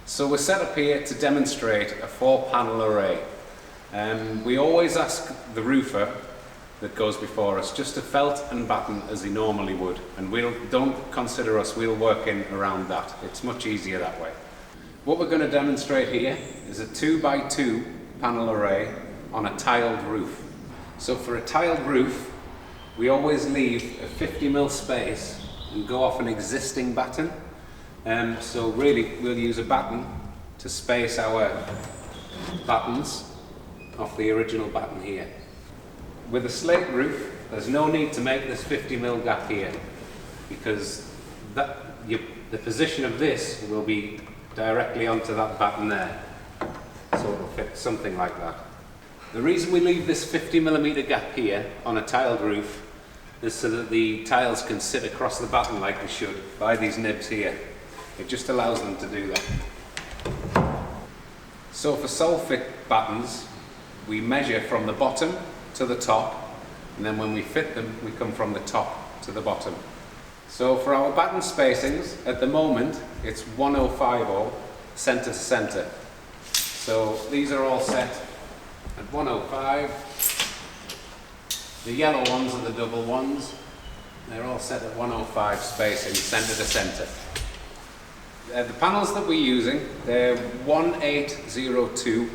So we're set up here to demonstrate a 4-panel array. We always ask the roofer that goes before us just to felt and batten as he normally would, and don't consider us, we'll work in around that. It's much easier that way. What we're going to demonstrate here is a 2x2 panel array on a tiled roof. So for a tiled roof, we always leave a 50mm space and go off an existing batten. So really we'll use a batten to space our battens off the original batten here. With a slate roof, there's no need to make this 50mm gap here, because the position of this will be directly onto that batten there, so it'll fit something like that. The reason we leave this 50mm gap here on a tiled roof is so that the tiles can sit across the batten like they should by these nibs here. It just allows them to do that. So for Solfit battens, we measure from the bottom to the top, and then when we fit them, we come from the top to the bottom. So for our batten spacings, at the moment, it's 1050 centre to centre. So these are all set at 105. The yellow ones are the double ones. They're all set at 105 spacing, centre to centre. The panels that we're using, they're 1802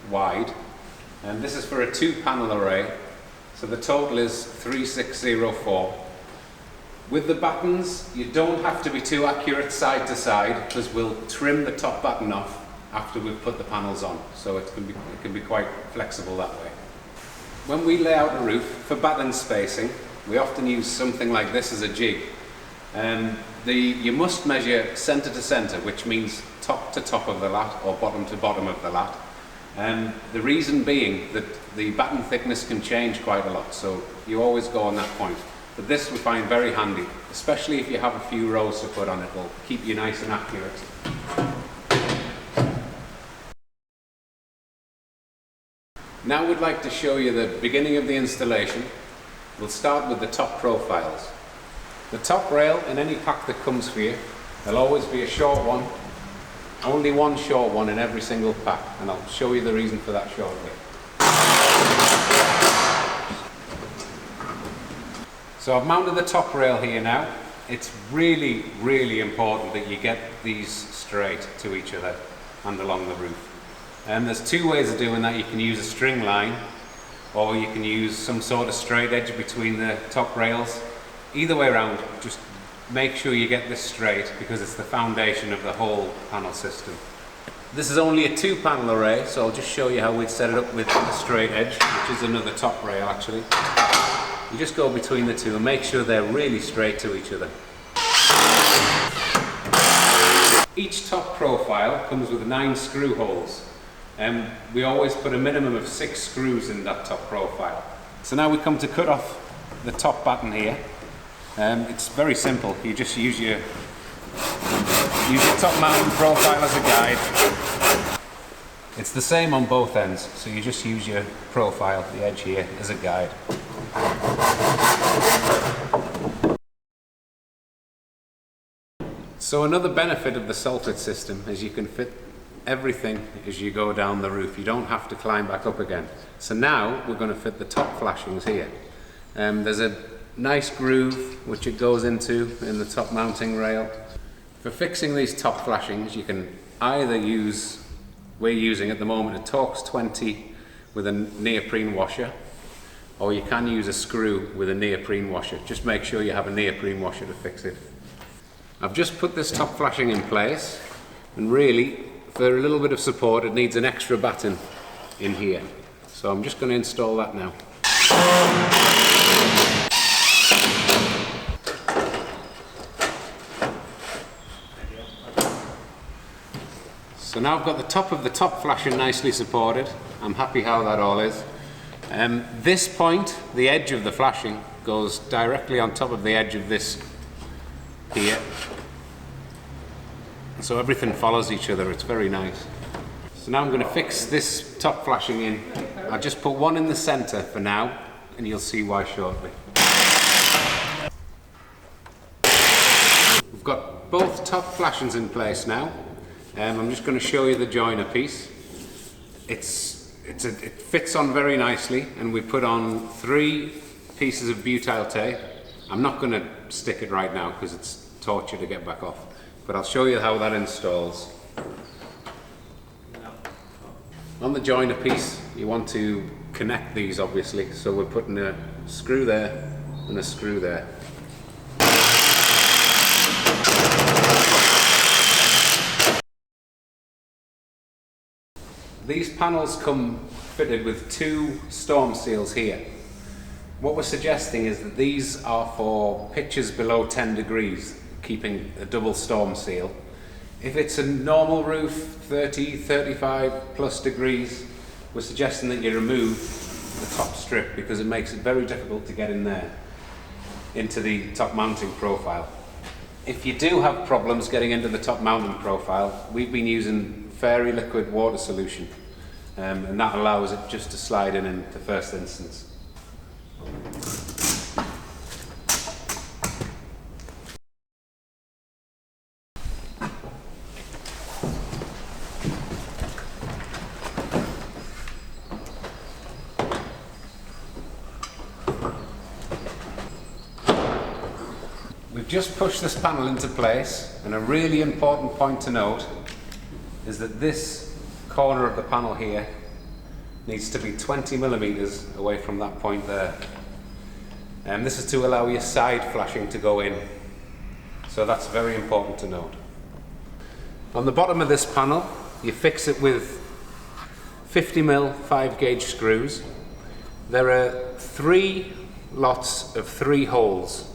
wide, and this is for a 2-panel array, so the total is 3604. With the battens, you don't have to be too accurate side to side, because we'll trim the top batten off after we've put the panels on, so it can be quite flexible that way. When we lay out a roof for batten spacing, we often use something like this as a jig. You must measure centre to centre, which means top to top of the lat or bottom to bottom of the lat. The reason being that the batten thickness can change quite a lot, so you always go on that point. But this we find very handy, especially if you have a few rows to put on it. It'll keep you nice and accurate. Now we'd like to show you the beginning of the installation. We'll start with the top profiles. The top rail in any pack that comes for you, there'll always be a short one, only one short one in every single pack, and I'll show you the reason for that shortly. So I've mounted the top rail here now. It's really, really important that you get these straight to each other and along the roof. There's two ways of doing that. You can use a string line, or you can use some sort of straight edge between the top rails. Either way around, just make sure you get this straight, because it's the foundation of the whole panel system. This is only a 2-panel array, so I'll just show you how we'd set it up with a straight edge, which is another top rail actually. You just go between the two and make sure they're really straight to each other. Each top profile comes with 9 screw holes. We always put a minimum of 6 screws in that top profile. So now we come to cut off the top batten here. It's very simple. You just use your top mounting profile as a guide. It's the same on both ends, so you just use your profile, the edge here, as a guide. So another benefit of the Solfit system is you can fit everything as you go down the roof. You don't have to climb back up again. So now we're going to fit the top flashings here. There's a nice groove which it goes into in the top mounting rail. For fixing these top flashings, you can either use, we're using at the moment a Torx 20 with a neoprene washer, or you can use a screw with a neoprene washer. Just make sure you have a neoprene washer to fix it. I've just put this top flashing in place, and really for a little bit of support it needs an extra batten in here. So I'm just going to install that now. So now I've got the top of the top flashing nicely supported. I'm happy how that all is. This point, the edge of the flashing, goes directly on top of the edge of this here. So everything follows each other, it's very nice. So now I'm going to fix this top flashing in. I'll just put one in the centre for now, and you'll see why shortly. We've got both top flashings in place now. I'm just going to show you the joiner piece. It fits on very nicely, and we put on 3 pieces of butyl tape. I'm not going to stick it right now because it's torture to get back off, but I'll show you how that installs. On the joiner piece, you want to connect these obviously, so we're putting a screw there and a screw there. These panels come fitted with 2 storm seals here. What we're suggesting is that these are for pitches below 10 degrees, keeping a double storm seal. If it's a normal roof, 30, 35 plus degrees, we're suggesting that you remove the top strip because it makes it very difficult to get in there, into the top mounting profile. If you do have problems getting into the top mounting profile, we've been using Fairy liquid water solution, and that allows it just to slide in the first instance. We've just pushed this panel into place, and a really important point to note is that this corner of the panel here needs to be 20 millimeters away from that point there. And this is to allow your side flashing to go in. So that's very important to note. On the bottom of this panel, you fix it with 50mm 5-gauge screws. There are 3 lots of 3 holes.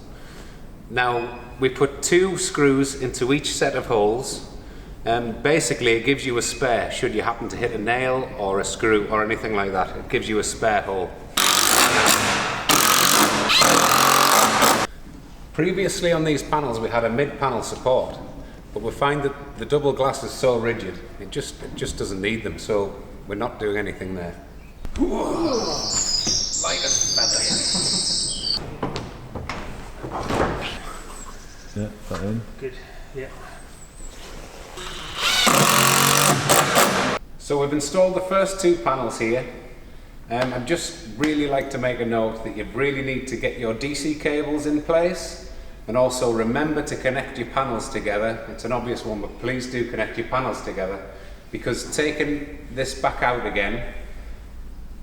Now, we put 2 screws into each set of holes. Basically it gives you a spare should you happen to hit a nail or a screw or anything like that. It gives you a spare hole. Previously on these panels we had a mid-panel support, but we find that the double glass is so rigid it just doesn't need them, so we're not doing anything there. Light as feather. Yeah, that in. Good, yeah. So we've installed the first 2 panels here. I'd just really like to make a note that you really need to get your DC cables in place, and also remember to connect your panels together. It's an obvious one, but please do connect your panels together, because taking this back out again,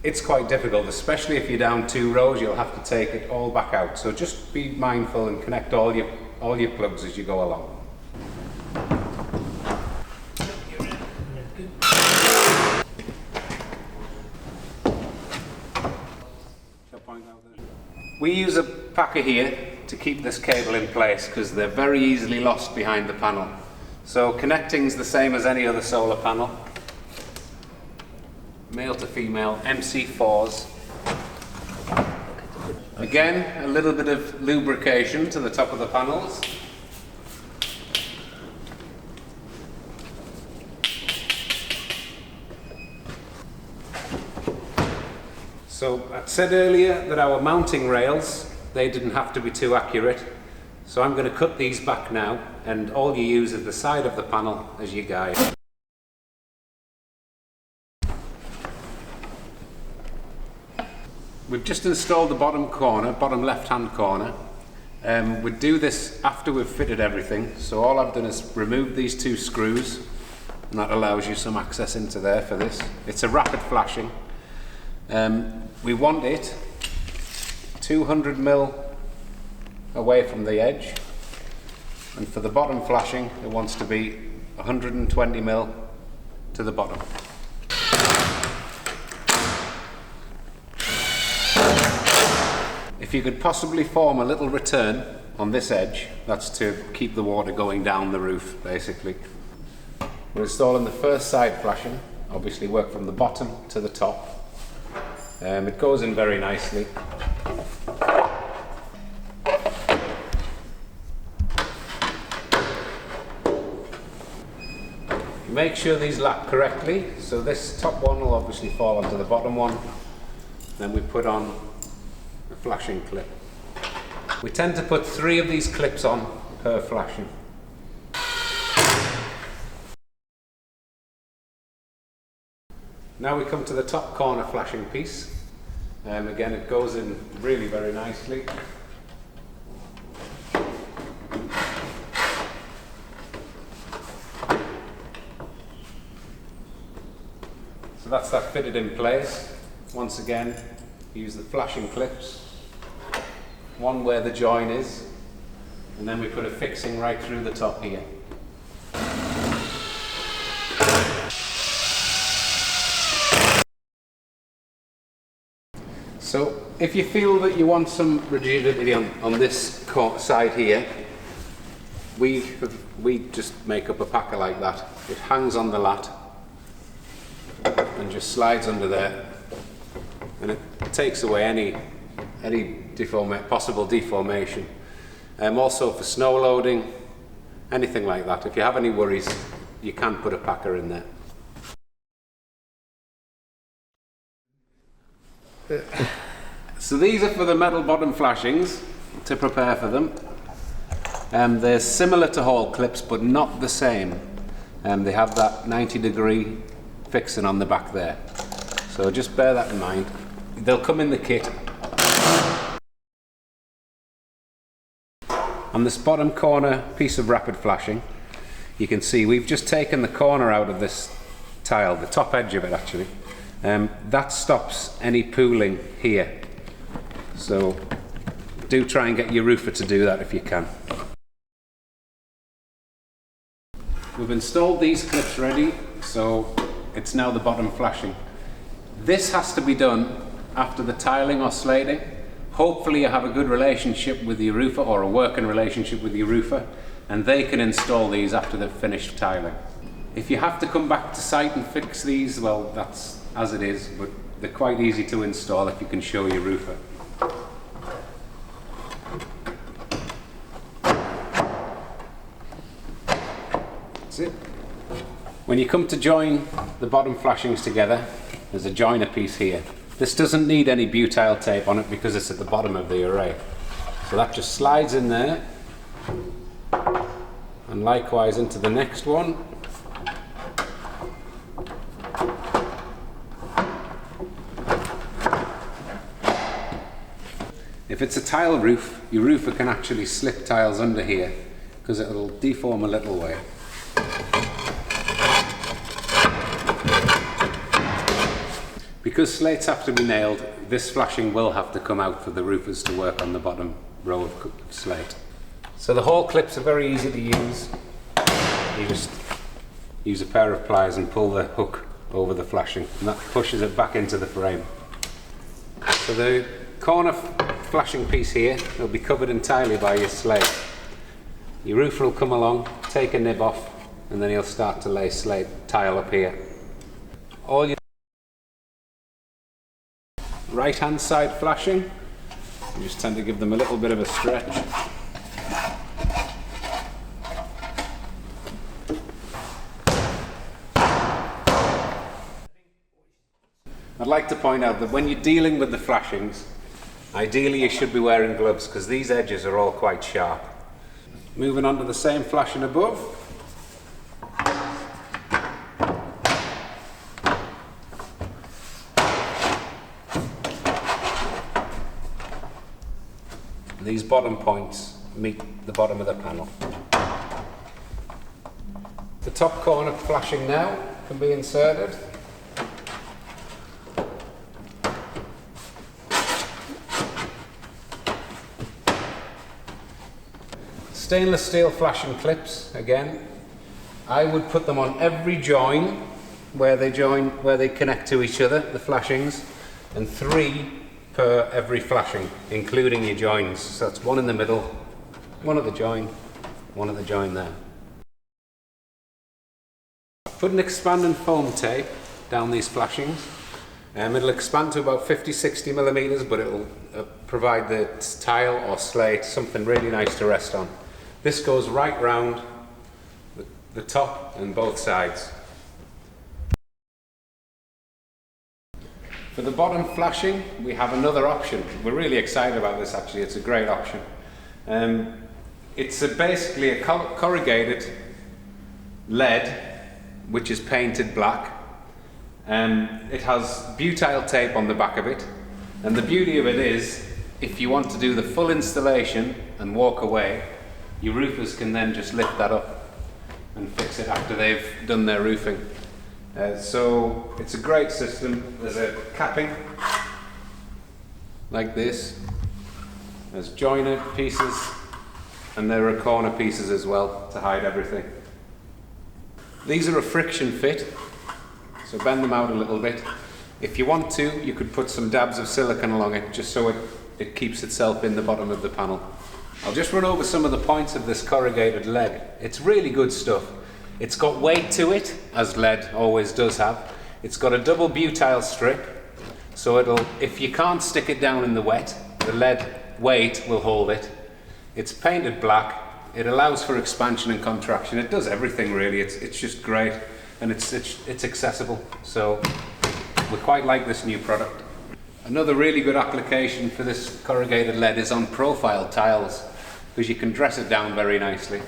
it's quite difficult, especially if you're down 2 rows. You'll have to take it all back out. So just be mindful and connect all your plugs as you go along. We use a packer here to keep this cable in place because they're very easily lost behind the panel. So connecting is the same as any other solar panel. Male to female, MC4s. Again, a little bit of lubrication to the top of the panels. So I said earlier that our mounting rails, they didn't have to be too accurate. So I'm going to cut these back now, and all you use is the side of the panel as your guide. We've just installed the bottom left-hand corner. We'd do this after we've fitted everything. So all I've done is remove these 2 screws, and that allows you some access into there for this. It's a rapid flashing. We want it 200mm away from the edge, and for the bottom flashing it wants to be 120mm to the bottom. If you could possibly form a little return on this edge, that's to keep the water going down the roof basically. We're installing the first side flashing, obviously work from the bottom to the top. It goes in very nicely. Make sure these lap correctly, so this top one will obviously fall onto the bottom one. Then we put on a flashing clip. We tend to put 3 of these clips on per flashing. Now we come to the top corner flashing piece. Again, it goes in really very nicely. So that's that fitted in place. Once again, use the flashing clips. One where the join is, and then we put a fixing right through the top here. So if you feel that you want some rigidity on this side here, we just make up a packer like that. It hangs on the lat and just slides under there, and it takes away any possible deformation. Also for snow loading, anything like that. If you have any worries, you can put a packer in there. So these are for the metal bottom flashings, to prepare for them. They're similar to hall clips, but not the same. They have that 90-degree fixing on the back there. So just bear that in mind. They'll come in the kit. On this bottom corner piece of rapid flashing, you can see we've just taken the corner out of this tile, the top edge of it actually. That stops any pooling here. So do try and get your roofer to do that if you can. We've installed these clips ready, so it's now the bottom flashing. This has to be done after the tiling or slating. Hopefully you have a good relationship with your roofer, or a working relationship with your roofer, and they can install these after they've finished tiling. If you have to come back to site and fix these, well, that's as it is, but they're quite easy to install if you can show your roofer. That's it. When you come to join the bottom flashings together, there's a joiner piece here. This doesn't need any butyl tape on it because it's at the bottom of the array. So that just slides in there, and likewise into the next one. If it's a tile roof, your roofer can actually slip tiles under here because it'll deform a little way. Because slates have to be nailed, this flashing will have to come out for the roofers to work on the bottom row of slate. So the hall clips are very easy to use. You just use a pair of pliers and pull the hook over the flashing, and that pushes it back into the frame. So the corner flashing piece here will be covered entirely by your slate. Your roofer will come along, take a nib off, and then he'll start to lay slate tile up here. All your right hand side flashing, you just tend to give them a little bit of a stretch. I'd like to point out that when you're dealing with the flashings, ideally you should be wearing gloves because these edges are all quite sharp. Moving on to the same flashing above. These bottom points meet the bottom of the panel. The top corner flashing now can be inserted. Stainless steel flashing clips, again, I would put them on every join where they connect to each other, the flashings, and 3 per every flashing, including your joins. So that's 1 in the middle, 1 at the join, 1 at the join there. Put an expanding foam tape down these flashings. It'll expand to about 50-60 millimeters, but it'll provide the tile or slate something really nice to rest on. This goes right round the top and both sides. For the bottom flashing, we have another option. We're really excited about this actually, it's a great option. It's basically a corrugated lead which is painted black, It has butyl tape on the back of it, and the beauty of it is, if you want to do the full installation and walk away, your roofers can then just lift that up and fix it after they've done their roofing. So it's a great system. There's a capping like this, there's joiner pieces, and there are corner pieces as well to hide everything. These are a friction fit, so bend them out a little bit. If you want to, you could put some dabs of silicone along it, just so it keeps itself in the bottom of the panel. I'll just run over some of the points of this corrugated lead. It's really good stuff. It's got weight to it, as lead always does have. It's got a double butyl strip, so if you can't stick it down in the wet, the lead weight will hold it. It's painted black. It allows for expansion and contraction. It does everything really. It's just great, and it's accessible. So we quite like this new product. Another really good application for this corrugated lead is on profile tiles, because you can dress it down very nicely.